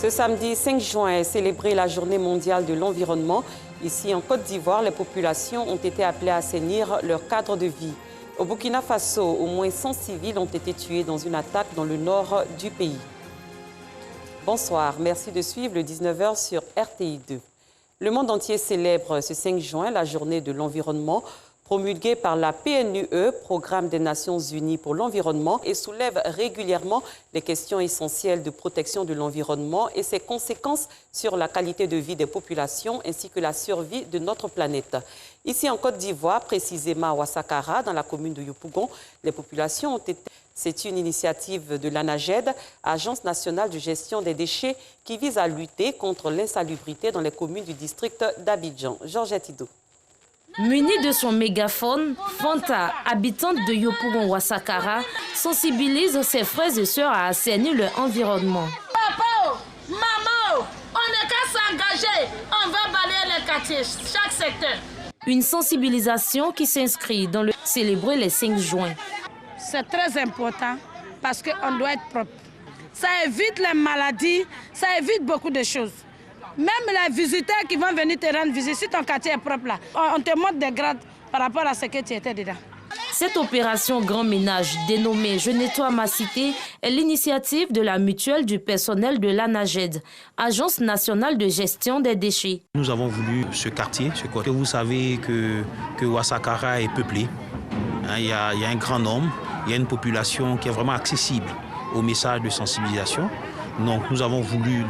Ce samedi 5 juin est célébrée la Journée mondiale de l'environnement. Ici, en Côte d'Ivoire, les populations ont été appelées à assainir leur cadre de vie. Au Burkina Faso, au moins 100 civils ont été tués dans une attaque dans le nord du pays. Bonsoir, merci de suivre le 19h sur RTI 2. Le monde entier célèbre ce 5 juin la Journée de l'environnement, promulguée par la PNUE, Programme des Nations Unies pour l'environnement, et soulève régulièrement les questions essentielles de protection de l'environnement et ses conséquences sur la qualité de vie des populations ainsi que la survie de notre planète. Ici en Côte d'Ivoire, précisément à Ouassakara, dans la commune de Yopougon, les populations ont été... C'est une initiative de l'ANAGED, Agence nationale de gestion des déchets, qui vise à lutter contre l'insalubrité dans les communes du district d'Abidjan. Georgette Ido. Munie de son mégaphone, Fanta, habitante de Yopougon-Ouassakara, sensibilise ses frères et sœurs à assainir leur environnement. Papa, maman, on n'est qu'à s'engager, on va balayer les quartiers, chaque secteur. Une sensibilisation qui s'inscrit dans le célébrer les 5 juin. C'est très important parce qu'on doit être propre. Ça évite les maladies, ça évite beaucoup de choses. Même les visiteurs qui vont venir te rendre visite, si ton quartier est propre là, on te montre des grades par rapport à ce que tu étais dedans. Cette opération Grand Ménage, dénommée Je nettoie ma cité, est l'initiative de la mutuelle du personnel de l'ANAGED, Agence nationale de gestion des déchets. Nous avons voulu ce quartier, vous savez que Ouassakara est peuplé. Il y a un grand nombre, il y a une population qui est vraiment accessible aux messages de sensibilisation. Donc nous avons voulu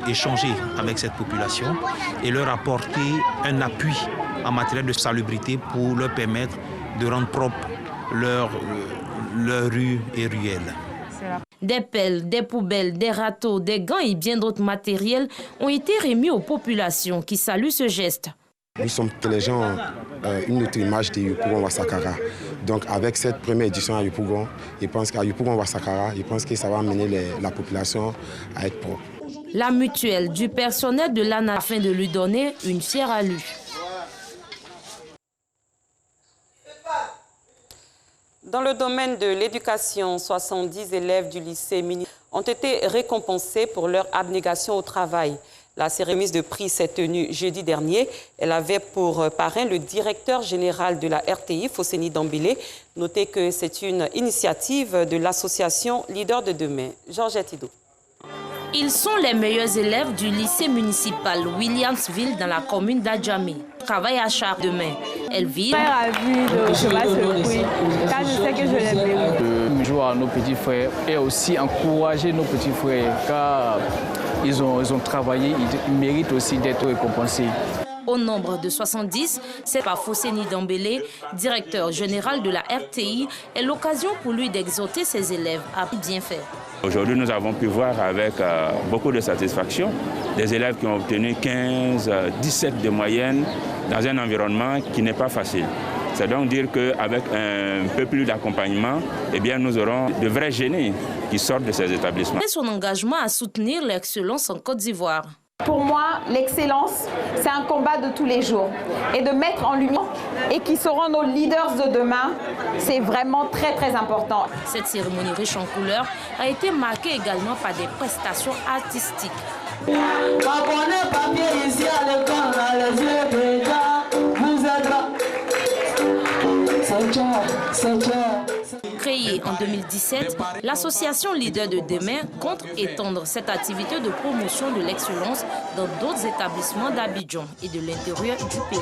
échanger avec cette population et leur apporter un appui en matière de salubrité pour leur permettre de rendre propre leurs rues et ruelles. Des pelles, des poubelles, des râteaux, des gants et bien d'autres matériels ont été remis aux populations qui saluent ce geste. Nous sommes les gens une autre image de Yopougon-Ouassakara. Donc avec cette première édition à Yopougon, je pense qu'à Yopougon-Ouassakara, je pense que ça va amener la population à être propre. La mutuelle du personnel de l'ANA afin de lui donner une fière allure. Dans le domaine de l'éducation, 70 élèves du lycée municipal ont été récompensés pour leur abnégation au travail. La cérémonie de prix s'est tenue jeudi dernier. Elle avait pour parrain le directeur général de la RTI, Fosséni Dambélé. Notez que c'est une initiative de l'association Leader de demain. Georgette Ido. Ils sont les meilleurs élèves du lycée municipal Williamsville dans la commune d'Adjamé. Travaillent à chaque demain. Elles vivent. De recevoir ce prix, car je sais que je l'ai mérité. Jouer à nos petits frères et aussi encourager nos petits frères car ils ont travaillé, ils méritent aussi d'être récompensés. Au nombre de 70, c'est par Fosséni Dambélé, directeur général de la RTI, est l'occasion pour lui d'exhorter ses élèves à bien faire. Aujourd'hui, nous avons pu voir avec beaucoup de satisfaction des élèves qui ont obtenu 15, 17 de moyenne dans un environnement qui n'est pas facile. C'est donc dire qu'avec un peu plus d'accompagnement, nous aurons de vrais génies qui sortent de ces établissements. Et son engagement à soutenir l'excellence en Côte d'Ivoire. Pour moi, l'excellence, c'est un combat de tous les jours. Et de mettre en lumière et qui seront nos leaders de demain, c'est vraiment très très important. Cette cérémonie riche en couleurs a été marquée également par des prestations artistiques. Créée en 2017, l'association Leader de demain compte étendre cette activité de promotion de l'excellence dans d'autres établissements d'Abidjan et de l'intérieur du pays.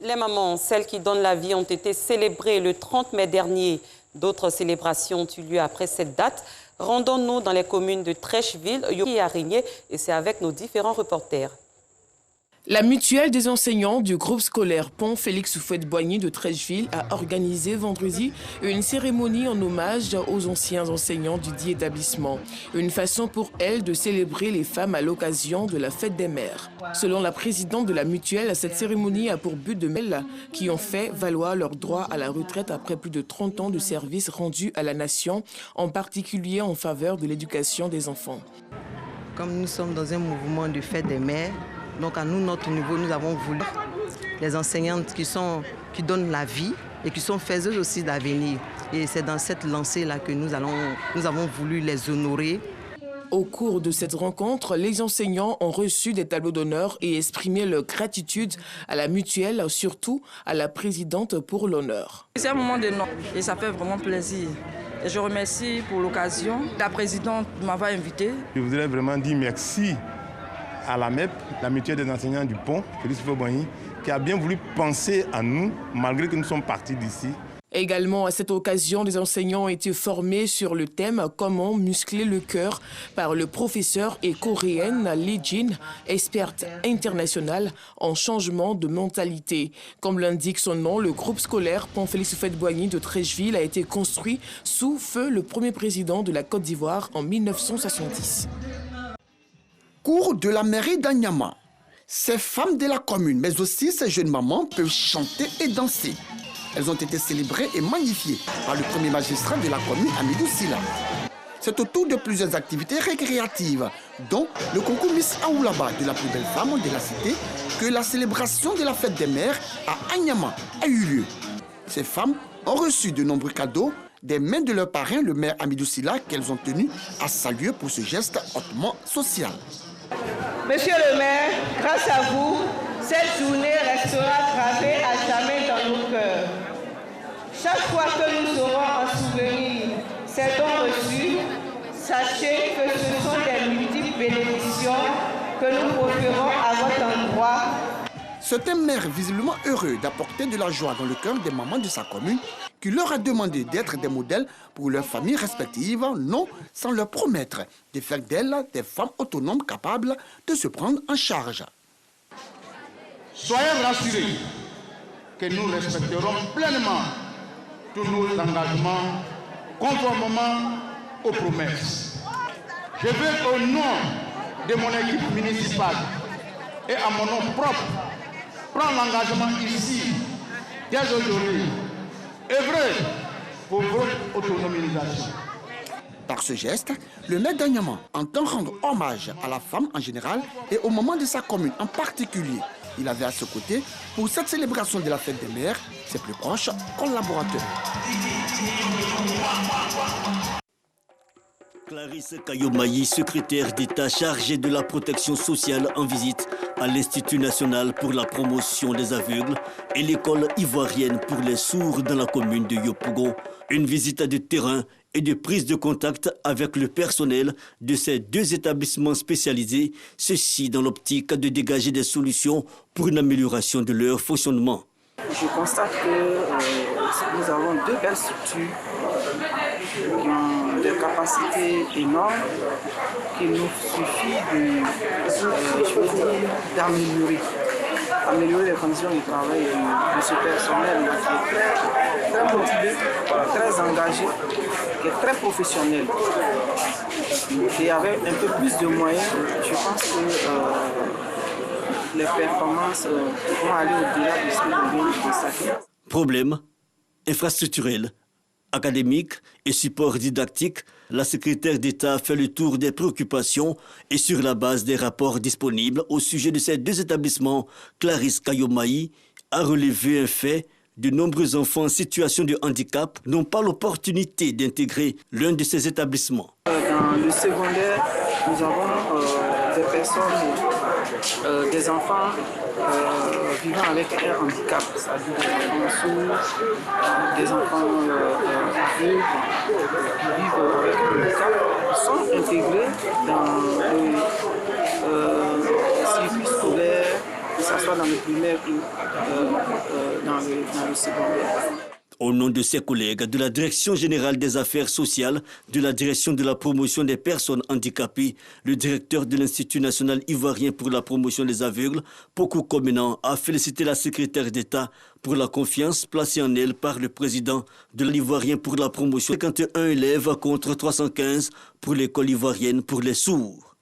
Les mamans, celles qui donnent la vie, ont été célébrées le 30 mai dernier. D'autres célébrations ont eu lieu après cette date. Rendons-nous dans les communes de Trècheville, Yoki et Arigné, et c'est avec nos différents reporters. La mutuelle des enseignants du groupe scolaire Pont Félix Houphouët-Boigny de Trècheville a organisé vendredi une cérémonie en hommage aux anciens enseignants du dit établissement. Une façon pour elle de célébrer les femmes à l'occasion de la fête des mères. Selon la présidente de la mutuelle, cette cérémonie a pour but de mettre qui ont fait valoir leur droit à la retraite après plus de 30 ans de service rendus à la nation, en particulier en faveur de l'éducation des enfants. Comme nous sommes dans un mouvement de fête des mères, donc à nous, notre niveau, nous avons voulu les enseignantes qui donnent la vie et qui sont faiseuses aussi d'avenir. Et c'est dans cette lancée-là que nous avons voulu les honorer. Au cours de cette rencontre, les enseignants ont reçu des tableaux d'honneur et exprimé leur gratitude à la mutuelle, surtout à la présidente pour l'honneur. C'est un moment de nom et ça fait vraiment plaisir. Et je remercie pour l'occasion. La présidente m'avait invité. Je voudrais vraiment dire merci à la MEP, la mutuelle des enseignants du Pont, Félix Houphouët-Boigny, qui a bien voulu penser à nous, malgré que nous sommes partis d'ici. Également, à cette occasion, les enseignants ont été formés sur le thème « Comment muscler le cœur » par le professeur et coréenne Lee Jin, experte internationale en changement de mentalité. Comme l'indique son nom, le groupe scolaire Pont Félix Houphouët-Boigny de Treichville a été construit sous feu le premier président de la Côte d'Ivoire en 1970. Cours de la mairie d'Anyama. Ces femmes de la commune, mais aussi ces jeunes mamans peuvent chanter et danser. Elles ont été célébrées et magnifiées par le premier magistrat de la commune, Amidou Silla. C'est autour de plusieurs activités récréatives, dont le concours Miss Aoulaba de la plus belle femme de la cité, que la célébration de la fête des mères à Anyama a eu lieu. Ces femmes ont reçu de nombreux cadeaux des mains de leur parrain, le maire Amidou Silla, qu'elles ont tenu à saluer pour ce geste hautement social. Monsieur le maire, grâce à vous, cette journée restera gravée à jamais dans nos cœurs. Chaque fois que nous aurons en souvenir ces dons reçus, sachez que ce sont des multiples bénédictions que nous proférons à votre endroit. C'est un maire visiblement heureux d'apporter de la joie dans le cœur des mamans de sa commune qui leur a demandé d'être des modèles pour leurs familles respectives, non sans leur promettre de faire d'elles des femmes autonomes capables de se prendre en charge. Soyez rassurés que nous respecterons pleinement tous nos engagements conformément aux promesses. Je veux au nom de mon équipe municipale et à mon nom propre prendre l'engagement ici, dès aujourd'hui, œuvrer pour votre autonomisation. Par ce geste, le maire d'Anyama entend rendre hommage à la femme en général et au moment de sa commune en particulier. Il avait à ses côtés, pour cette célébration de la fête des mères, ses plus proches collaborateurs. Clarisse Kayomayi, secrétaire d'État chargée de la protection sociale en visite à l'Institut national pour la promotion des aveugles et l'école ivoirienne pour les sourds dans la commune de Yopougon. Une visite de terrain et de prise de contact avec le personnel de ces deux établissements spécialisés, ceci dans l'optique de dégager des solutions pour une amélioration de leur fonctionnement. Je constate que nous avons deux belles structures qui ont des capacités énormes, qu'il nous suffit d'améliorer les conditions de travail de ce personnel qui est très motivé, très engagé, qui est très professionnel. Et avec un peu plus de moyens, je pense que les performances vont aller au-delà de ce que nous venons de constater. Problème infrastructurel, académique et support didactique, la secrétaire d'État fait le tour des préoccupations et sur la base des rapports disponibles au sujet de ces deux établissements, Clarisse Kayomayi a relevé un fait. De nombreux enfants en situation de handicap n'ont pas l'opportunité d'intégrer l'un de ces établissements. Dans le secondaire, nous avons des personnes, des enfants vivant avec un handicap, c'est-à-dire des enfants sourds, des enfants aveugles qui vivent avec un handicap, sont intégrés dans le circuit scolaire, que ce soit dans le primaire ou dans le secondaire. Au nom de ses collègues de la Direction générale des affaires sociales, de la Direction de la promotion des personnes handicapées, le directeur de l'Institut national ivoirien pour la promotion des aveugles, Pokou Komenan, a félicité la secrétaire d'État pour la confiance placée en elle par le président de l'Ivoirien pour la promotion. 51 élèves contre 315 pour l'école ivoirienne pour les sourds.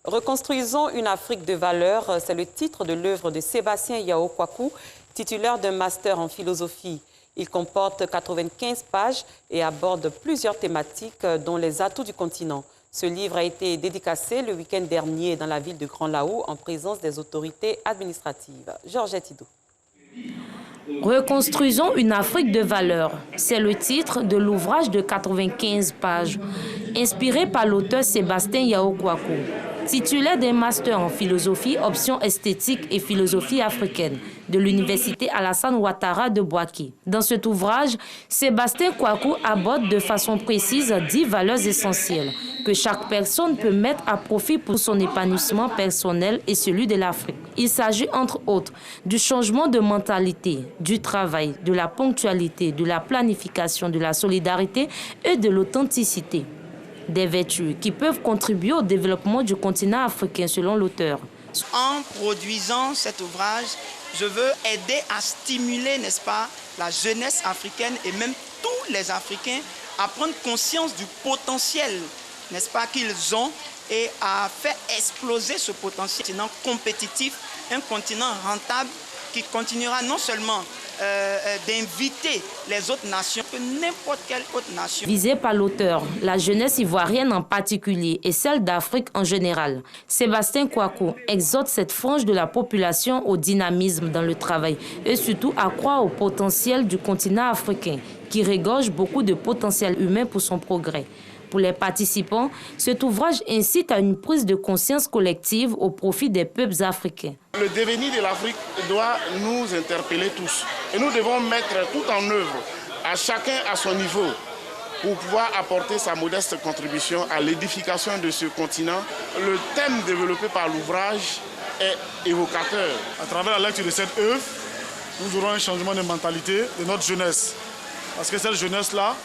Reconstruisons une Afrique de valeurs, c'est le titre de l'œuvre de Sébastien Yao Kwaku, titulaire d'un master en philosophie. Il comporte 95 pages et aborde plusieurs thématiques, dont les atouts du continent. Ce livre a été dédicacé le week-end dernier dans la ville de Grand Laou en présence des autorités administratives. Georgette Hidou. Reconstruisons une Afrique de valeur. C'est le titre de l'ouvrage de 95 pages, inspiré par l'auteur Sébastien Yao Kouakou. Titulaire d'un master en philosophie, option esthétique et philosophie africaine de l'université Alassane Ouattara de Bouaké. Dans cet ouvrage, Sébastien Kouakou aborde de façon précise 10 valeurs essentielles que chaque personne peut mettre à profit pour son épanouissement personnel et celui de l'Afrique. Il s'agit entre autres du changement de mentalité, du travail, de la ponctualité, de la planification, de la solidarité et de l'authenticité. Des vertus qui peuvent contribuer au développement du continent africain selon l'auteur. En produisant cet ouvrage, je veux aider à stimuler, n'est-ce pas, la jeunesse africaine et même tous les Africains à prendre conscience du potentiel, n'est-ce pas, qu'ils ont et à faire exploser ce potentiel. Un continent compétitif, un continent rentable qui continuera non seulement d'inviter les autres nations, que n'importe quelle autre nation. Visée par l'auteur, la jeunesse ivoirienne en particulier et celle d'Afrique en général. Sébastien Kouakou exhorte cette frange de la population au dynamisme dans le travail et surtout à croire au potentiel du continent africain qui regorge beaucoup de potentiel humain pour son progrès. Pour les participants, cet ouvrage incite à une prise de conscience collective au profit des peuples africains. Le devenir de l'Afrique doit nous interpeller tous. Et nous devons mettre tout en œuvre, à chacun à son niveau, pour pouvoir apporter sa modeste contribution à l'édification de ce continent. Le thème développé par l'ouvrage est évocateur. À travers la lecture de cette œuvre, nous aurons un changement de mentalité de notre jeunesse. Parce que cette jeunesse-là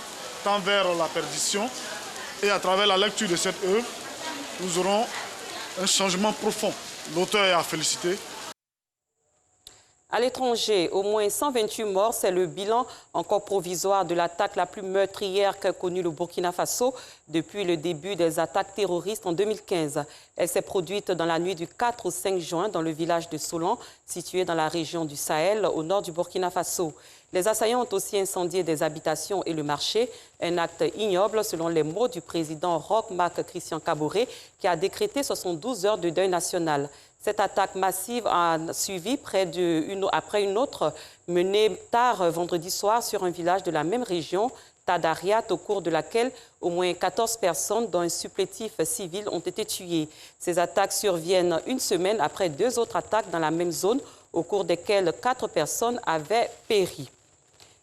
tend vers la perdition. Et à travers la lecture de cette œuvre, nous aurons un changement profond. L'auteur est à féliciter. À l'étranger, au moins 128 morts, c'est le bilan encore provisoire de l'attaque la plus meurtrière qu'a connue le Burkina Faso depuis le début des attaques terroristes en 2015. Elle s'est produite dans la nuit du 4 au 5 juin dans le village de Solan, situé dans la région du Sahel, au nord du Burkina Faso. Les assaillants ont aussi incendié des habitations et le marché, un acte ignoble selon les mots du président Roch Marc Christian Kaboré, qui a décrété 72 heures de deuil national. Cette attaque massive a suivi après une autre menée tard vendredi soir sur un village de la même région, Tadariat, au cours de laquelle au moins 14 personnes, dont un supplétif civil, ont été tuées. Ces attaques surviennent une semaine après 2 autres attaques dans la même zone, au cours desquelles 4 personnes avaient péri.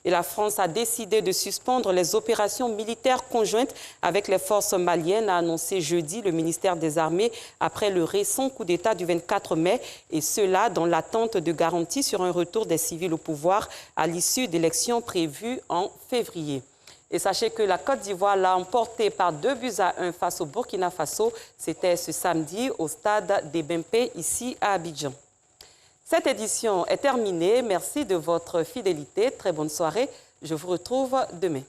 Et la France a décidé de suspendre les opérations militaires conjointes avec les forces maliennes, a annoncé jeudi le ministère des Armées après le récent coup d'État du 24 mai, et cela dans l'attente de garanties sur un retour des civils au pouvoir à l'issue d'élections prévues en février. Et sachez que la Côte d'Ivoire l'a emporté par 2-1 face au Burkina Faso. C'était ce samedi au stade des Bempé, ici à Abidjan. Cette édition est terminée. Merci de votre fidélité. Très bonne soirée. Je vous retrouve demain.